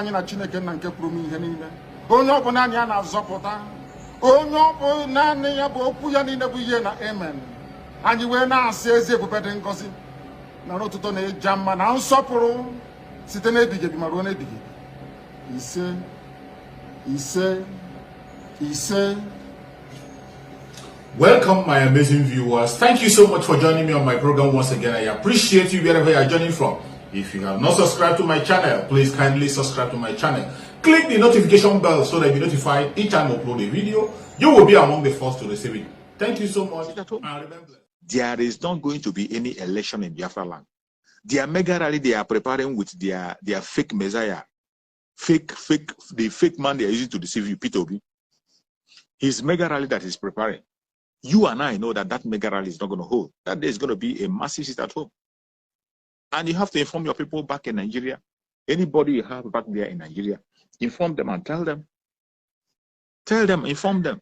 anyị na Chineke na nke pụrụ ihe niile. Onye ọ bụ naanị ya na-azọpụta. Onye ọ bụ naanị ya bụ okwu ya niile bụ ihe na amen. Anyị wee na-asị ezi ebube dị ngọzi na n'ụtụtụ na ịja mma na nsọpụrụ site n'ebighị ebi ma ruo n'ebighị ebi. Ise, ise, ise. Welcome, my amazing viewers. Thank you so much for joining me on my program once again. I appreciate you wherever you are joining from. If you have not subscribed to my channel, please kindly subscribe to my channel. Click the notification bell so that you'll be notified each time I upload a video. You will be among the first to receive it. Thank you so much. And remember, there is not going to be any election in Biafra land. Their mega rally they are preparing with their fake messiah, the fake man they are using to deceive you, P2B. His mega rally that is preparing. You and I know that mega rally is not going to hold. That there is going to be a massive sit at home. And you have to inform your people back in Nigeria. Anybody you have back there in Nigeria, inform them and tell them. Tell them, inform them.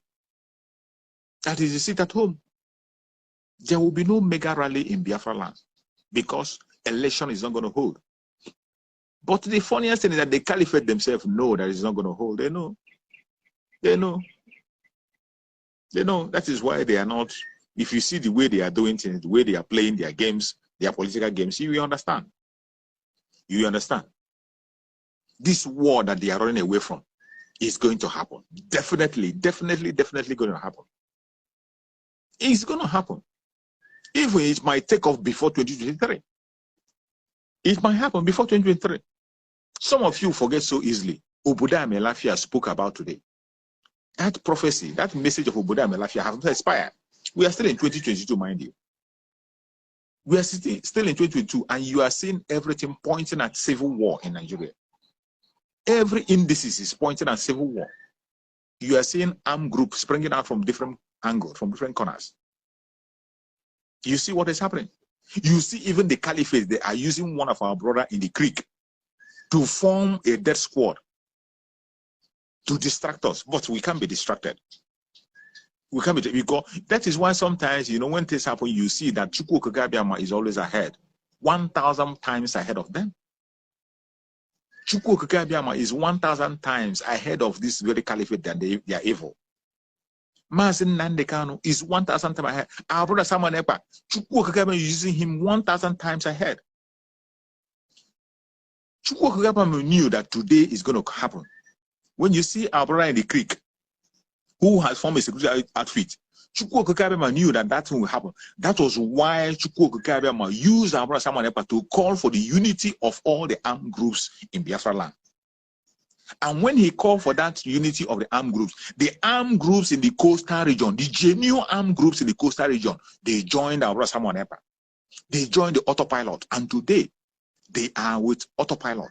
That is a sit at home. There will be no mega rally in Biafra land because election is not going to hold. But the funniest thing is that the caliphate themselves know that it's not going to hold. They know. They know. They know. That is why they are not. If you see the way they are doing things, the way they are playing their games, their political games, you will understand. You will understand. This war that they are running away from is going to happen. Definitely going to happen. It's going to happen. Even it might take off before 2023. It might happen before 2023. Some of you forget so easily. Oboda Melafia spoke about today. That prophecy, that message of Oboda Melafia has not expired. We are still in 2022, mind you. We are still in 2022, and you are seeing everything pointing at civil war in Nigeria. Every indices is pointing at civil war. You are seeing armed groups springing out from different angles, from different corners. You see what is happening. You see even the caliphate, they are using one of our brothers in the creek to form a death squad to distract us, but we can't be distracted. We can't be, because that is why sometimes, you know, when things happen, you see that Chukwu Kagabiama is always ahead, 1,000 times ahead of them. Chukwu Kagabiama is 1,000 times ahead of this very caliphate that they are evil. Mazin Nandekano is 1,000 times ahead. Our brother Samuel Ekpa, Chukwu Kagabiama is using him 1,000 times ahead. Chukwu Kagabiama knew that today is going to happen. When you see our brother in the creek, who has formed a security outfit, Chukwu Kagabiama knew that will happen. That was why Chukwu Kagabiama used our brother Samuel Ekpa to call for the unity of all the armed groups in Biafra land. And when he called for that unity of the armed groups in the coastal region, the genuine armed groups in the coastal region, they joined our brother Samuel Ekpa. They joined the autopilot, and today they are with autopilot.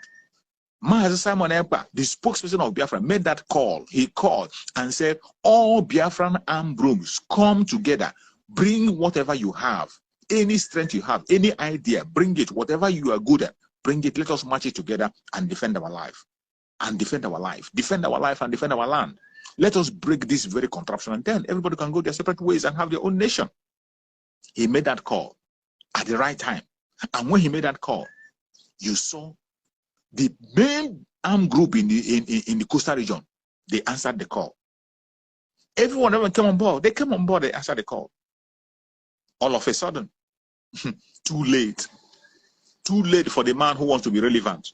Master Simon Ekpa, the spokesperson of Biafra, made that call. He called and said, all Biafran armed groups come together, bring whatever you have, any strength you have, any idea, bring it, whatever you are good at, bring it, let us march it together and defend our life. And defend our life. Defend our life and defend our land. Let us break this very contraption, and then everybody can go their separate ways and have their own nation. He made that call at the right time. And when he made that call, you saw the main armed group in the coastal region, they answered the call. Everyone of them came on board. They came on board, they answered the call. All of a sudden, too late. Too late for the man who wants to be relevant.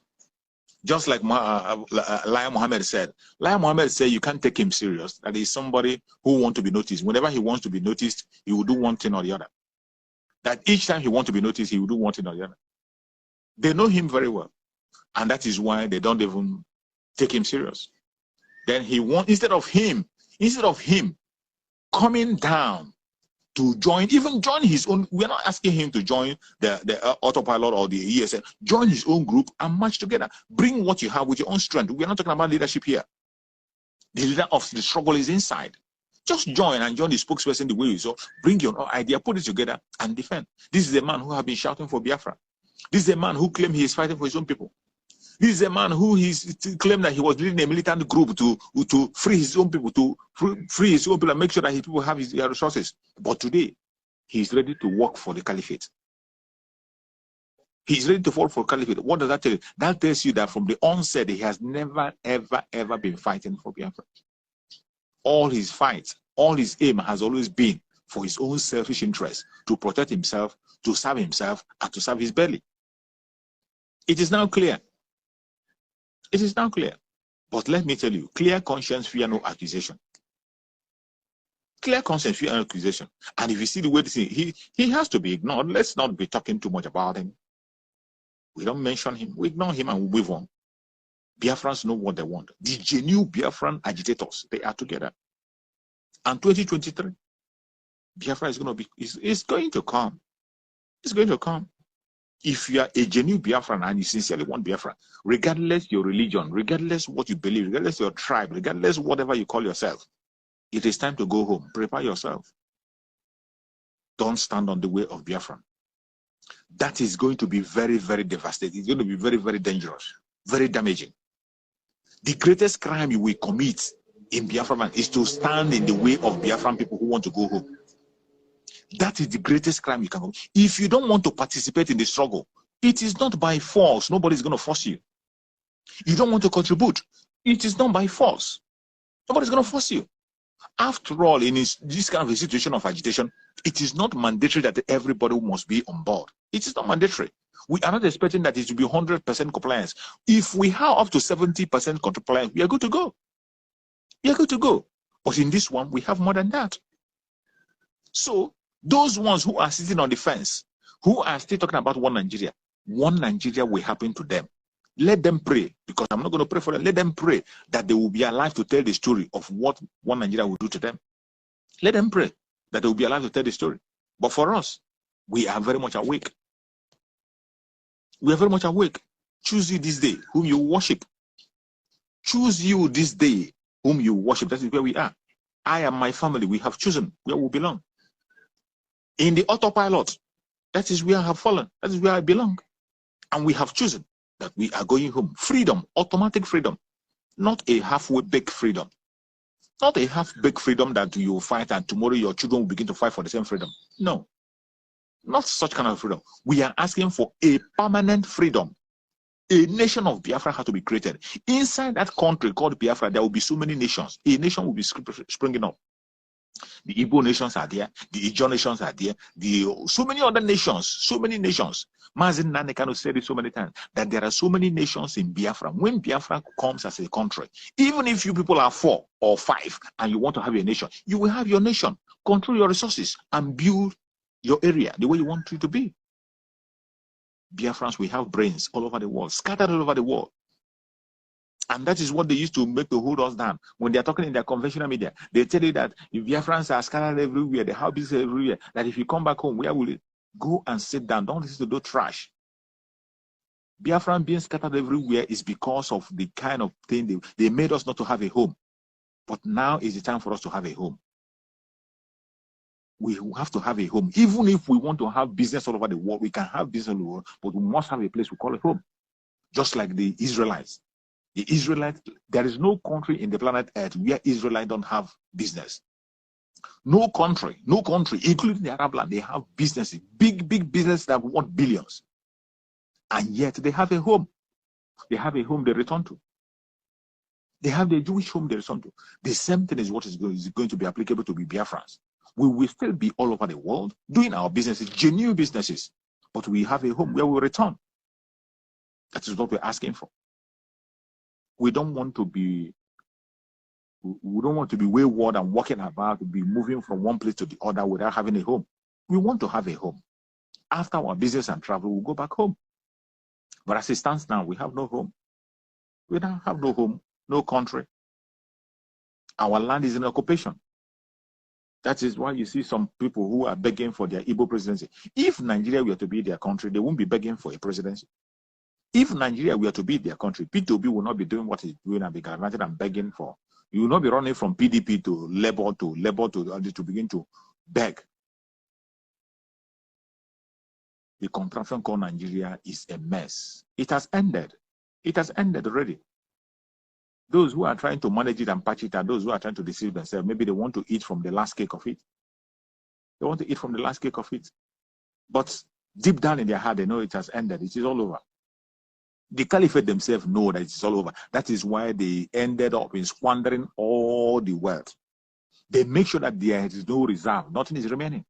Just like Lai Mohammed said. Lai Mohammed said you can't take him serious. That is somebody who wants to be noticed. Whenever he wants to be noticed, he will do one thing or the other. That each time he wants to be noticed, he will do one thing or the other. They know him very well. And that is why they don't even take him serious. Then he wants, instead of him coming down to join his own, we're not asking him to join the autopilot or the ESL, join his own group and march together. Bring what you have with your own strength. We're not talking about leadership here. The leader of the struggle is inside. Just join and join the spokesperson the way you saw. Bring your own idea, put it together and defend. This is a man who has been shouting for Biafra. This is a man who claimed he is fighting for his own people. This is a man who claimed that he was leading a militant group to free his own people, free his own people and make sure that his people have their resources. But today, he is ready to work for the caliphate. He's ready to fall for caliphate. What does that tell you? That tells you that from the onset, he has never, ever, ever been fighting for Biafra. All his fights, all his aim has always been for his own selfish interest, to protect himself, to serve himself, and to serve his belly. It is now clear. It is now clear. But let me tell you, clear conscience, fear no accusation. Clear conscience, fear no accusation. And if you see the way this is, he has to be ignored. Let's not be talking too much about him. We don't mention him. We ignore him and we move on. Biafrans know what they want. The genuine Biafran agitators, they are together. And 2023, Biafra is going to be, it's going to come. It's going to come. If you are a genuine Biafran and you sincerely want Biafra, regardless your religion, regardless what you believe, regardless your tribe, regardless whatever you call yourself, it is time to go home. Prepare yourself. Don't stand on the way of Biafra. That is going to be very, very devastating. It's going to be very, very dangerous, very damaging. The greatest crime you will commit in Biafra land is to stand in the way of Biafran people who want to go home. That is the greatest crime you can commit. If you don't want to participate in the struggle, it is not by force. Nobody's going to force you. You don't want to contribute. It is not by force. Nobody's going to force you. After all, in this kind of a situation of agitation, it is not mandatory that everybody must be on board. It is not mandatory. We are not expecting that it will be 100% compliance. If we have up to 70% compliance, we are good to go. We are good to go. But in this one, we have more than that. So, those ones who are sitting on the fence, who are still talking about one Nigeria will happen to them. Let them pray, because I'm not going to pray for them. Let them pray that they will be alive to tell the story of what one Nigeria will do to them. Let them pray that they will be alive to tell the story. But for us, we are very much awake. We are very much awake. Choose you this day whom you worship. Choose you this day whom you worship. That is where we are. I and my family, we have chosen where we belong. In the autopilot, that is where I have fallen. That is where I belong. And we have chosen that we are going home. Freedom, automatic freedom. Not a halfway baked freedom. Not a half-baked freedom that you will fight and tomorrow your children will begin to fight for the same freedom. No. Not such kind of freedom. We are asking for a permanent freedom. A nation of Biafra has to be created. Inside that country called Biafra, there will be so many nations. A nation will be springing up. The Igbo nations are there. The Ijaw nations are there. So many other nations. So many nations. Mazin Nanekano said it so many times that there are so many nations in Biafra. When Biafra comes as a country, even if you people are 4 or 5 and you want to have a nation, you will have your nation. Control your resources and build your area the way you want it to be. Biafrans, we have brains all over the world, scattered all over the world. And that is what they used to make to hold us down. When they're talking in their conventional media, they tell you that if Biafrans are scattered everywhere, they have business everywhere, that if you come back home, where will you go and sit down? Don't listen to those trash. Biafran being scattered everywhere is because of the kind of thing they made us not to have a home. But now is the time for us to have a home. We have to have a home. Even if we want to have business all over the world, we can have business all over the world, but we must have a place we call a home. Just like the Israelites. The Israelites, there is no country in the planet Earth where Israelites don't have business. No country, including the Arab land, they have businesses, big businesses that want billions. And yet they have a home. They have a home they return to. They have the Jewish home they return to. The same thing is what is going to be applicable to Biafrans. We will still be all over the world doing our businesses, genuine businesses, but we have a home where we return. That is what we're asking for. We don't want to be wayward and walking about, to be moving from one place to the other without having a home. We want to have a home. After our business and travel, we'll go back home. But as it stands now, we have no home. We don't have no home, no country. Our land is in occupation. That is why you see some people who are begging for their Igbo presidency. If Nigeria were to be their country, they won't be begging for a presidency. If Nigeria were to be their country, P2B will not be doing what he's doing and be gallivanting and begging for. You will not be running from PDP to Labour to begin to beg. The contraption called Nigeria is a mess. It has ended. It has ended already. Those who are trying to manage it and patch it are those who are trying to deceive themselves. Maybe they want to eat from the last cake of it. They want to eat from the last cake of it. But Deep down in their heart, they know it has ended. It is all over. The caliphate themselves know that it's all over. That is why they ended up in squandering all the wealth. They make sure that there is no reserve. Nothing is remaining.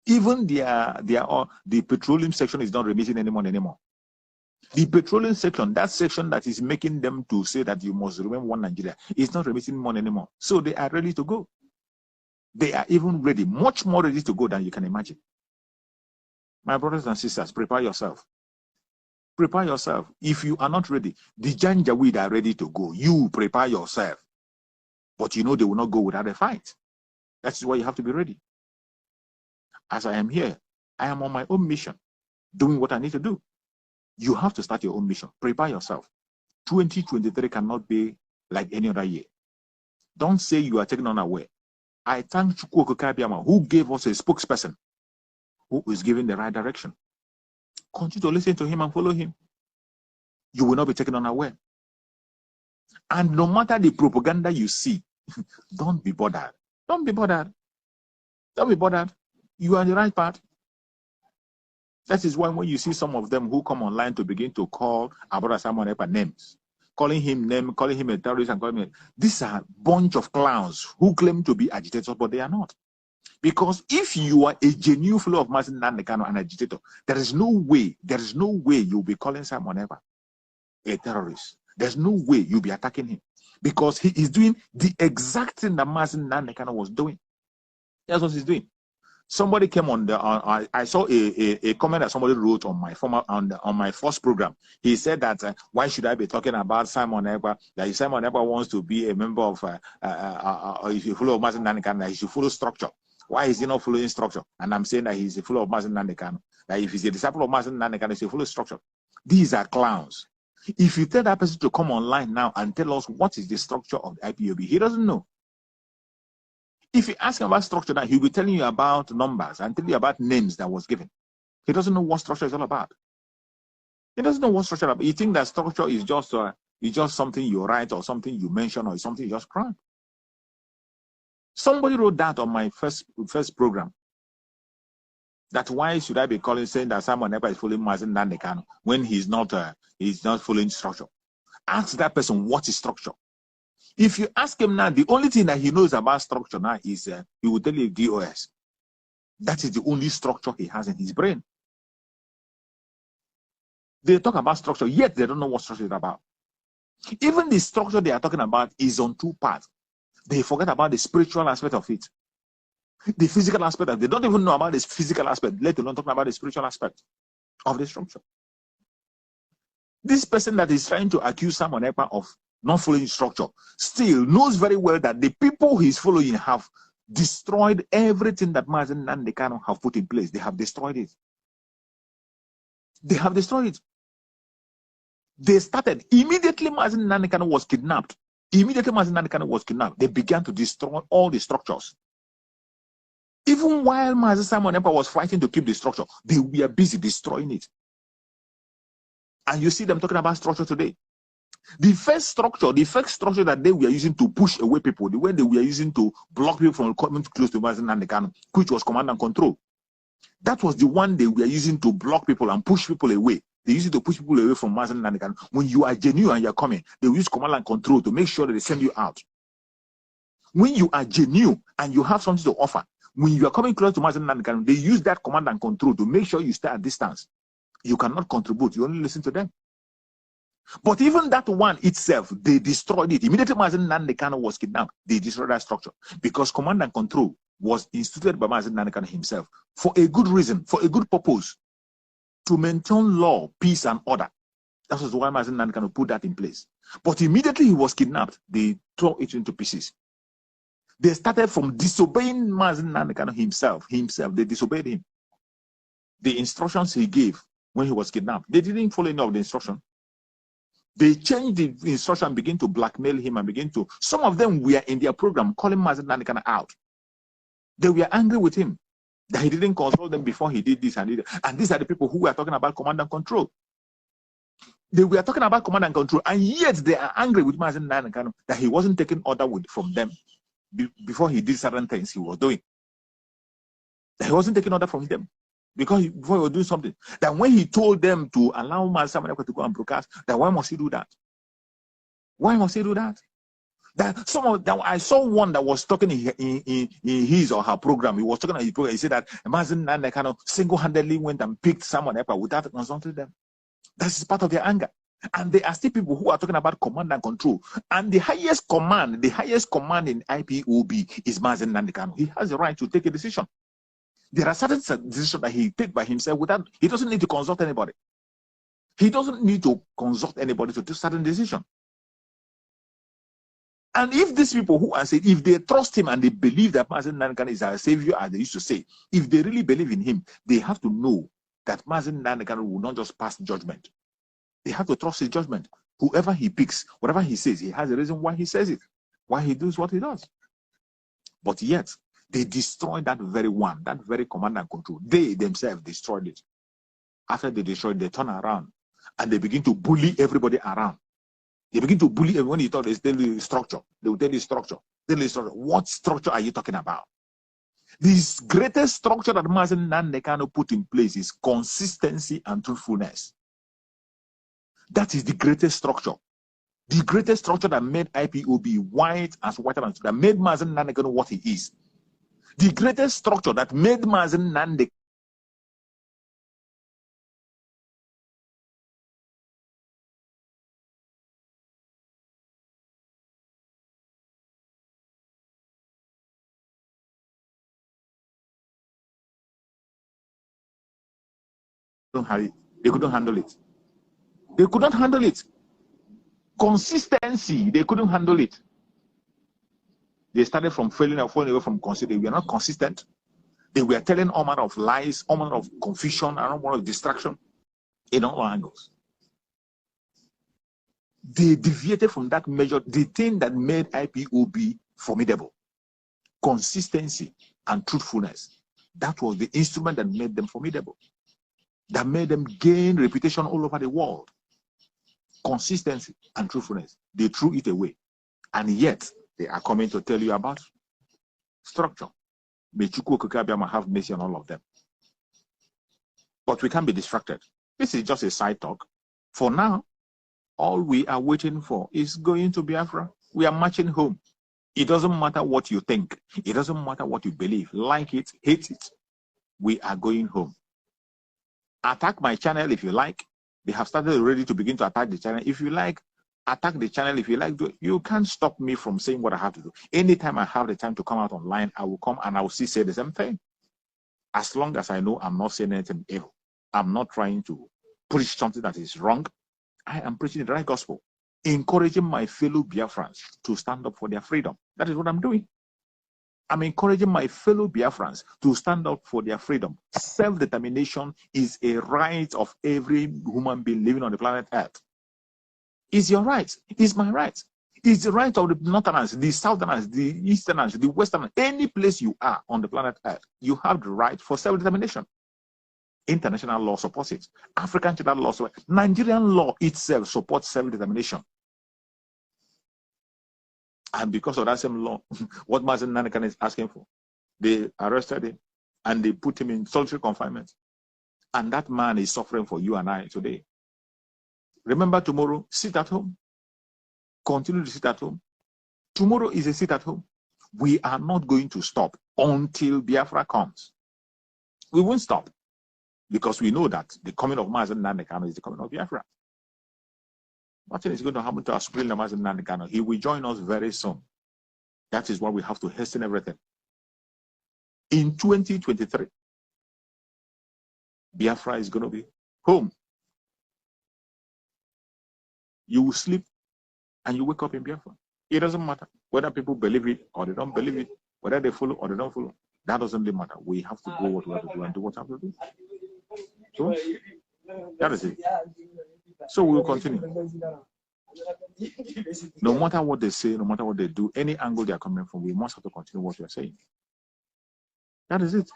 Even the petroleum section is not remitting any money anymore. The petroleum section, that section that is making them to say that you must remain one Nigeria, is not remitting money anymore. So they are ready to go. They are even ready, much more ready to go than you can imagine. My brothers and sisters, prepare yourself. Prepare yourself. If you are not ready, the Janjaweed are ready to go. You prepare yourself. But you know they will not go without a fight. That's why you have to be ready. As I am here, I am on my own mission, doing what I need to do. You have to start your own mission. Prepare yourself. 2023 cannot be like any other year. Don't say you are taken unaware. I thank Chukwu Okokabiyama, who gave us a spokesperson who is giving the right direction. Continue to listen to him and follow him. You will not be taken unaware. And no matter the propaganda you see, don't be bothered. Don't be bothered. Don't be bothered. You are on the right path. That is why when you see some of them who come online to begin to call Abara Simon Ekpa names, calling him a terrorist and calling him, these are a bunch of clowns who claim to be agitators, but they are not. Because if you are a genuine follower of Mazi Nnamdi Kanu, an agitator, there is no way you'll be calling Simon Ekpa a terrorist. There's no way you'll be attacking him. Because he is doing the exact thing that Mazi Nnamdi Kanu was doing. That's what he's doing. Somebody came on I saw a comment that somebody wrote on my on my first program. He said that why should I be talking about Simon Ekpa? That if Simon Ekpa wants to be a member of if you follow Mazi Nnamdi Kanu, he should follow structure. Why is he not following structure? And I'm saying that he's a follower of Mazi Nnamdi Kanu. That if he's a disciple of Mazi Nnamdi Kanu, he should follow structure. These are clowns. If you tell that person to come online now and tell us what is the structure of the IPOB, he doesn't know. If you ask him about structure now, he'll be telling you about numbers and telling you about names that was given. He doesn't know what structure is all about. He doesn't know what structure is about. You think that structure is just something you write or something you mention or something you just cry. Somebody wrote that on my first program. That why should I be saying that Simon Ekpa is following Mazi Nnamdi Kanu when he's not following structure? Ask that person what is structure. If you ask him now, the only thing that he knows about structure now is he will tell you DOS. That is the only structure he has in his brain. They talk about structure, yet they don't know what structure is about. Even the structure they are talking about is on two parts. They forget about the spiritual aspect of it. The physical aspect of it. They don't even know about this physical aspect, let alone talking about the spiritual aspect of the structure. This person that is trying to accuse Simon Ekpa of not following structure still knows very well that the people he's following have destroyed everything that Mazi Nnamdi Kanu have put in place. They have destroyed it. They have destroyed it. They started immediately Mazi Nnamdi Kanu was kidnapped. Immediately Mazi Nnamdi Kanu was kidnapped, they began to destroy all the structures. Even while Mazi Simon Ekpa was fighting to keep the structure, they were busy destroying it. And you see them talking about structure today. The first structure that they were using to push away people, the way they were using to block people from coming close to Mazi Nnamdi Kanu, which was command and control. That was the one they were using to block people and push people away. They used it to push people away from Mazi Nnamdi Kanu. When you are genuine and you're coming, they will use command and control to make sure that they send you out. When you are genuine and you have something to offer, when you are coming close to Mazi Nnamdi Kanu, they use that command and control to make sure you stay at distance. You cannot contribute. You only listen to them. But even that one itself, they destroyed it. Immediately Mazi Nnamdi Kanu was kidnapped, they destroyed that structure because command and control was instituted by Mazi Nnamdi Kanu himself for a good reason, for a good purpose, to maintain law, peace, and order. That was why Mazi Nnamdi Kanu put that in place. But immediately he was kidnapped, they tore it into pieces. They started from disobeying Mazi Nnamdi Kanu himself. They disobeyed him. The instructions he gave when he was kidnapped, they didn't follow any of the instruction. They changed the instruction and began to blackmail him and some of them were in their program calling Mazi Nnamdi Kanu out. They were angry with him that he didn't consult them before he did this and did that. And these are the people who were talking about command and control. They were talking about command and control, and yet they are angry with Mazi Nnamdi Kanu that he wasn't taking order from them before he did certain things he was doing. That he wasn't taking order from them. Because before you do something, that when he told them to allow Master to go and broadcast, that why must he do that? Why must he do that? That some of that I saw one that was talking in his or her program. He was talking on his program. He said that Mazen Nane kind of single-handedly went and picked someone up without consulting them. That's part of their anger. And there are still people who are talking about command and control. And the highest command in IPOB is Mazen Nane. He has the right to take a decision. There are certain decisions that he takes by himself without, he doesn't need to consult anybody. He doesn't need to consult anybody to take certain decisions. And if these people who are saying, if they trust him and they believe that Mazen Nane is our savior, as they used to say, if they really believe in him, they have to know that Mazen Nane will not just pass judgment. They have to trust his judgment. Whoever he picks, whatever he says, he has a reason why he says it, why he does what he does. But yet, they destroyed that very one, that very command and control. They themselves destroyed it. After they destroyed, they turn around and they begin to bully everybody around. They begin to bully everyone. You thought they tell you structure. They will tell you structure. Tell you structure. What structure are you talking about? This greatest structure that Mazen Nane put in place is consistency and truthfulness. That is the greatest structure. The greatest structure that made IPOB white as white and that made Mazen Nane what he is. The greatest structure that made Mazen Nane they couldn't handle it. They couldn't handle it. Consistency, they couldn't handle it. They started from falling away from consistency. They were not consistent. They were telling all manner of lies, all manner of confusion, and all manner of distraction in all angles. They deviated from that measure, the thing that made IPOB formidable. Consistency and truthfulness. That was the instrument that made them formidable. That made them gain reputation all over the world. Consistency and truthfulness. They threw it away. And yet, they are coming to tell you about structure. May Chukwu Okike have mercy on all of them. But we can't be distracted. This is just a side talk. For now, all we are waiting for is going to Biafra. We are marching home. It doesn't matter what you think. It doesn't matter what you believe. Like it, hate it. We are going home. Attack my channel if you like. They have started already to begin to attack the channel. If you like, attack the channel. If you like, you can't stop me from saying what I have to do. Anytime I have the time to come out online, I will come and I will still say the same thing. As long as I know I'm not saying anything evil. I'm not trying to preach something that is wrong. I am preaching the right gospel. Encouraging my fellow Biafrans to stand up for their freedom. That is what I'm doing. I'm encouraging my fellow Biafrans to stand up for their freedom. Self-determination is a right of every human being living on the planet Earth. It's your right. It's my right. It's the right of the Northerners, the Southerners, the Easterners, the Westerners. Any place you are on the planet Earth, you have the right for self-determination. International law supports it. African general law supports it. Nigerian law itself supports self-determination. And because of that same law, what Mazen Nane is asking for, they arrested him and they put him in solitary confinement. And that man is suffering for you and I today. Remember, tomorrow, sit at home. Continue to sit at home. Tomorrow is a sit at home. We are not going to stop until Biafra comes. We won't stop because we know that the coming of Mazen Nane is the coming of Biafra. Nothing is going to happen to our supreme Mazen Nane. He will join us very soon. That is why we have to hasten everything. In 2023, Biafra is going to be home. You will sleep and you wake up in Biafra. It doesn't matter whether people believe it or they don't believe it, whether they follow or they don't follow. That doesn't really matter. We have to go what we have to do and do what we have to do. So, that is it. So we will continue. No matter what they say, no matter what they do, any angle they are coming from, we must have to continue what we are saying. That is it.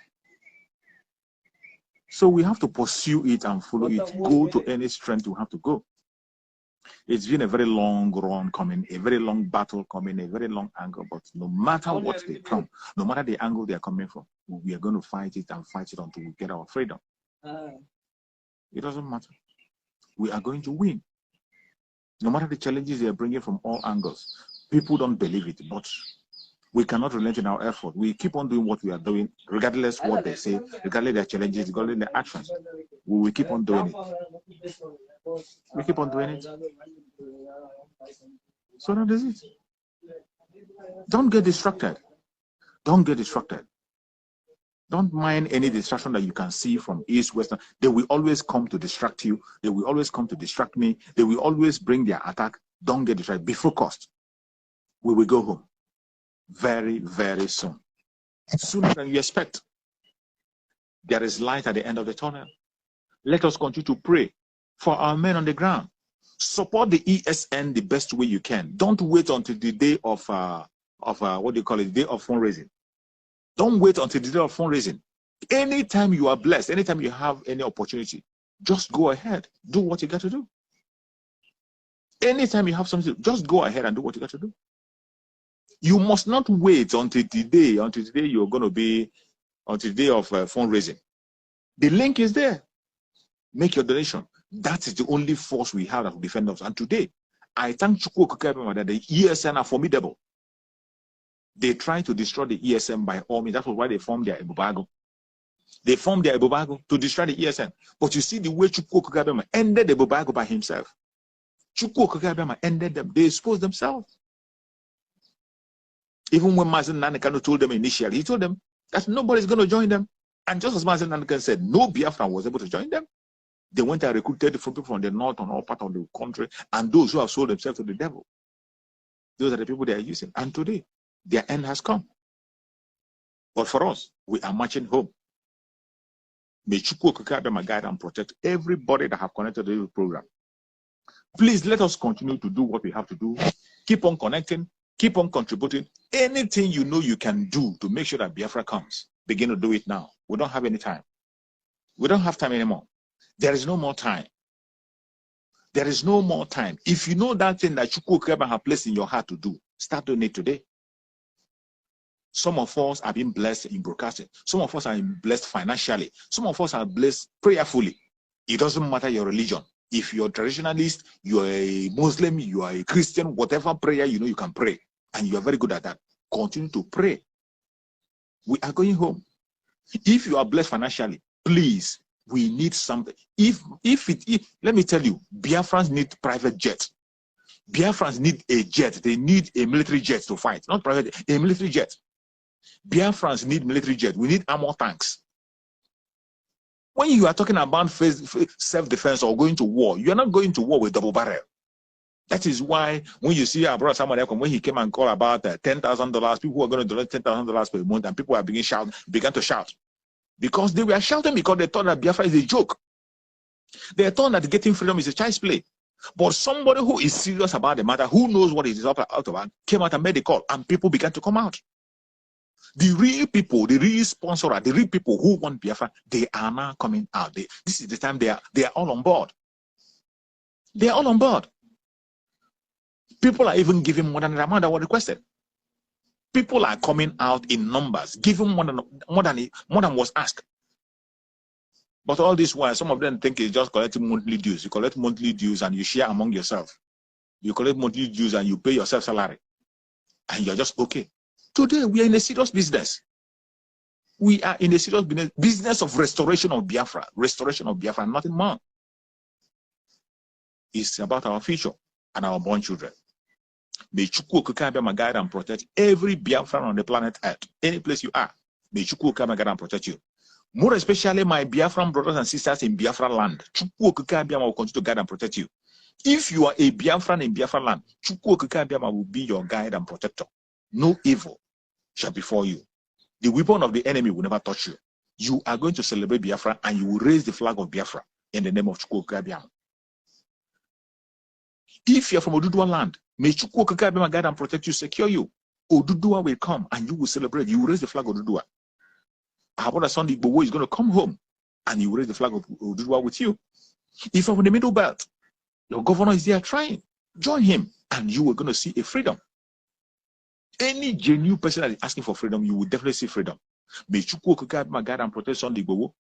So we have to pursue it and follow it. Go to any strength you have to go. It's been a very long run coming, a very long battle coming, a very long angle. But no matter what they come, no matter the angle they are coming from, we are going to fight it and fight it until we get our freedom. It doesn't matter. We are going to win. No matter the challenges they are bringing from all angles. People don't believe it, but we cannot relent in our effort. We keep on doing what we are doing, regardless what they say, regardless their challenges, regardless their actions. We will keep on doing it. We keep on doing it. So that is it. Don't get distracted. Don't get distracted. Don't mind any distraction that you can see from East, West. They will always come to distract you. They will always come to distract me. They will always bring their attack. Don't get distracted. Be focused. We will go home very, very soon. Sooner than you expect. There is light at the end of the tunnel. Let us continue to pray for our men on the ground. Support the ESN the best way you can. Don't wait until the day of what do you call it, the day of fundraising. Don't wait until the day of fundraising. Anytime you are blessed, anytime you have any opportunity, just go ahead. Do what you got to do. Anytime you have something, just go ahead and do what you got to do. You must not wait until the day you're going to be, until the day of fundraising. The link is there. Make your donation. That is the only force we have that will defend us. And today, I thank Chukwu Okike that the ESN are formidable. They try to destroy the ESN by all means. That was why they formed their Ebobago. They formed their Ebobago to destroy the ESN. But you see the way Chukwu Okike ended the Ebobago by himself. Chukwu Okike ended them. They exposed themselves. Even when Mazen Nanekano told them initially, he told them that nobody's going to join them. And just as Mazen Nanekano said, no Biafran was able to join them. They went and recruited people from the north and all part of the country, and those who have sold themselves to the devil. Those are the people they are using. And today, their end has come. But for us, we are marching home. May Chukwu Okike guide and protect everybody that have connected to the program. Please let us continue to do what we have to do. Keep on connecting. Keep on contributing. Anything you know you can do to make sure that Biafra comes, begin to do it now. We don't have any time. We don't have time anymore. There is no more time. There is no more time. If you know that thing that Chukwu Okike have placed in your heart to do, start doing it today. Some of us are being blessed in broadcasting. Some of us are blessed financially. Some of us are blessed prayerfully. It doesn't matter your religion. If you're a traditionalist, you're a Muslim, you are a Christian, whatever prayer you know you can pray, and you are very good at that, continue to pray. We are going home. If you are blessed financially, please, we need something. If let me tell you, Biafrans need private jets. Biafrans need a jet. They need a military jet to fight, not private, a military jet. Biafrans need military jet. We need armor tanks. When you are talking about self-defense or going to war, you are not going to war with double barrel. That is why when you see our brother Samuel, when he came and called about $10,000, people were going to donate $10,000 per month, and people are began to shout. Because they were shouting because they thought that Biafra is a joke. They thought that getting freedom is a child's play. But somebody who is serious about the matter, who knows what it is out about, came out and made a call, and people began to come out. The real people, the real sponsor, the real people who want Biafra, they are now coming out. This is the time they are all on board. They are all on board. People are even giving more than the amount that was requested. People are coming out in numbers, giving more than was asked. But all this while, some of them think it's just collecting monthly dues. You collect monthly dues and you share among yourself. You collect monthly dues and you pay yourself salary. And you're just okay. Today, we are in a serious business. We are in a serious business of restoration of Biafra. Restoration of Biafra, nothing more. It's about our future and our born children. May Chukwu Okike guide and protect every Biafran on the planet Earth. Any place you are, may Chukwu Okike guide and protect you. More especially my Biafran brothers and sisters in Biafra land. Chukwu Okike will continue to guide and protect you. If you are a Biafran in Biafra land, Chukwu Okike will be your guide and protector. No evil shall befall you. The weapon of the enemy will never touch you. You are going to celebrate Biafra and you will raise the flag of Biafra in the name of Chukwu Okike. If you are from Oduduwa land, may Chukwu Okike guide and protect you, secure you. Oduduwa will come and you will celebrate. You will raise the flag of Oduduwa. Our brother Sunday Igboho is going to come home and you will raise the flag of Oduduwa with you. If you're from the middle belt, your governor is there trying. Join him and you are going to see a freedom. Any genuine person that is asking for freedom, you will definitely see freedom. May Chukwu Okike guide and protect Sunday Igboho.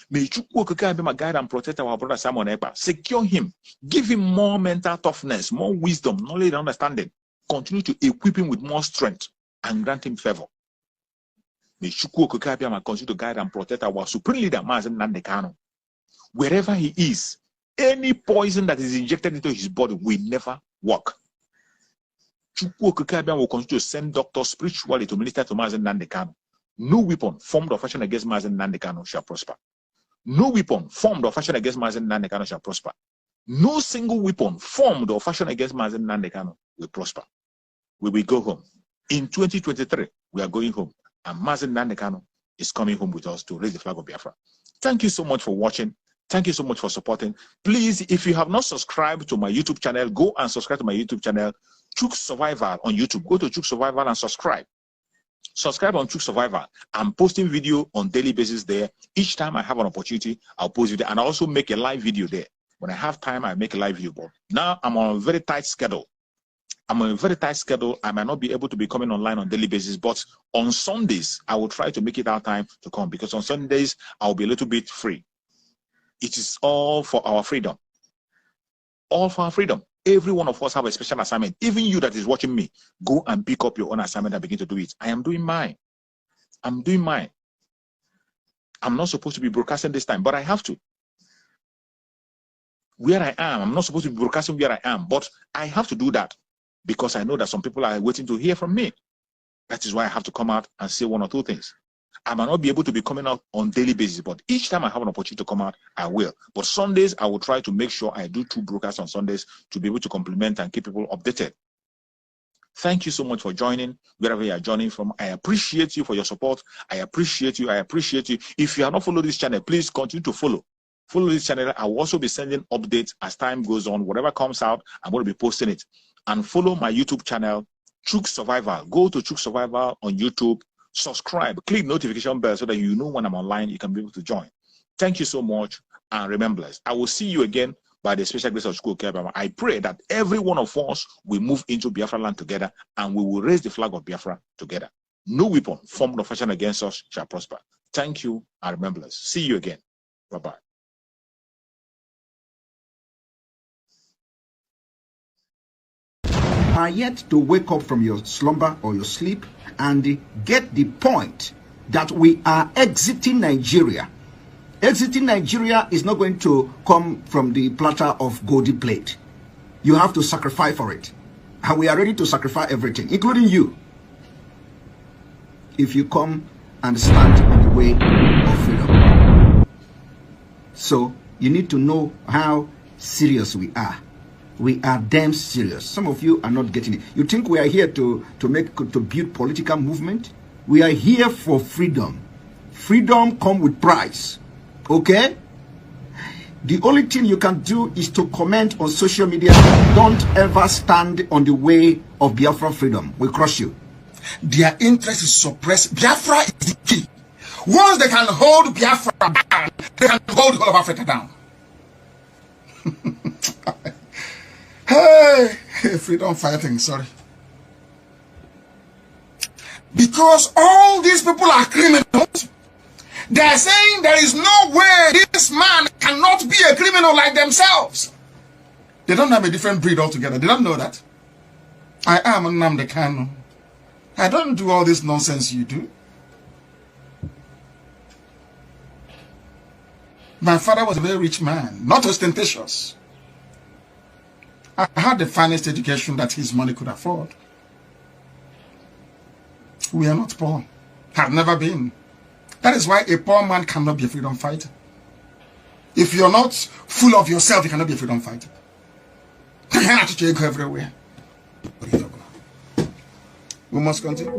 May Chukwu Okike Abịama guide and protect our brother Simon Ekpa. Secure him. Give him more mental toughness, more wisdom, knowledge, and understanding. Continue to equip him with more strength and grant him favor. May Chukwu Okike Abịama continue to guide and protect our supreme leader, Mazen Nnamdi Kanu. Wherever he is, any poison that is injected into his body will never work. Chukwu Okike Abịama will continue to send doctors spiritually to minister to Mazen Nnamdi Kanu. No weapon formed or fashioned against Mazen Nnamdi Kanu shall prosper. No weapon formed or fashioned against Mazen Nnamdi Kanu shall prosper. No single weapon formed or fashioned against Mazen Nnamdi Kanu will prosper. We will go home. In 2023, we are going home. And Mazen Nnamdi Kanu is coming home with us to raise the flag of Biafra. Thank you so much for watching. Thank you so much for supporting. Please, if you have not subscribed to my YouTube channel, go and subscribe to my YouTube channel, Chook Survival on YouTube. Go to Chook Survival and subscribe. Subscribe on Chook Survival. I'm posting video on daily basis there. Each time I have an opportunity, I'll post video. And I also make a live video there. When I have time, I make a live video. But now I'm on a very tight schedule. I might not be able to be coming online on daily basis, but on Sundays, I will try to make it our time to come, because on Sundays, I'll be a little bit free. It is all for our freedom. All for our freedom. Every one of us have a special assignment. Even you that is watching me, go and pick up your own assignment and begin to do it. I am doing mine. I'm doing mine. I'm not supposed to be broadcasting this time, but I have to. Where I am, I'm not supposed to be broadcasting where I am, but I have to do that because I know that some people are waiting to hear from me. That is why I have to come out and say one or two things. I might not be able to be coming out on daily basis, but each time I have an opportunity to come out, I will. But Sundays, I will try to make sure I do 2 broadcasts on Sundays to be able to complement and keep people updated. Thank you so much for joining, wherever you are joining from. I appreciate you for your support. I appreciate you. I appreciate you. If you have not followed this channel, please continue to follow. Follow this channel. I will also be sending updates as time goes on. Whatever comes out, I'm going to be posting it. And follow my YouTube channel, Chook Survival. Go to Chook Survival on YouTube. Subscribe, click notification bell so that you know when I'm online, you can be able to join. Thank you so much, and remember, I will see you again by the special grace of Chukwu Okike Abịama. I pray that every one of us will move into Biafra land together, and we will raise the flag of Biafra together. No weapon formed or fashioned against us shall prosper. Thank you, and remember, see you again. Bye-bye. Are yet to wake up from your slumber or your sleep and get the point that we are exiting Nigeria. Exiting Nigeria is not going to come from the platter of golden plate. You have to sacrifice for it. And we are ready to sacrifice everything, including you, if you come and stand in the way of freedom. So you need to know how serious we are. We are damn serious. Some of you are not getting it. You think we are here to build political movement? We are here for freedom. Freedom comes with price. Okay? The only thing you can do is to comment on social media. Don't ever stand on the way of Biafra freedom. We crush you. Their interest is suppressed. Biafra is the key. Once they can hold Biafra down, they can hold the whole of Africa down. Hey, freedom fighting, sorry. Because all these people are criminals, they're saying there is no way this man cannot be a criminal like themselves. They don't have a different breed altogether. They don't know that. I am Nnamdi Kanu. I don't do all this nonsense you do. My father was a very rich man, not ostentatious. I had the finest education that his money could afford. We are not poor. Have never been. That is why a poor man cannot be a freedom fighter. If you're not full of yourself, you cannot be a freedom fighter. You have to go everywhere. We must continue.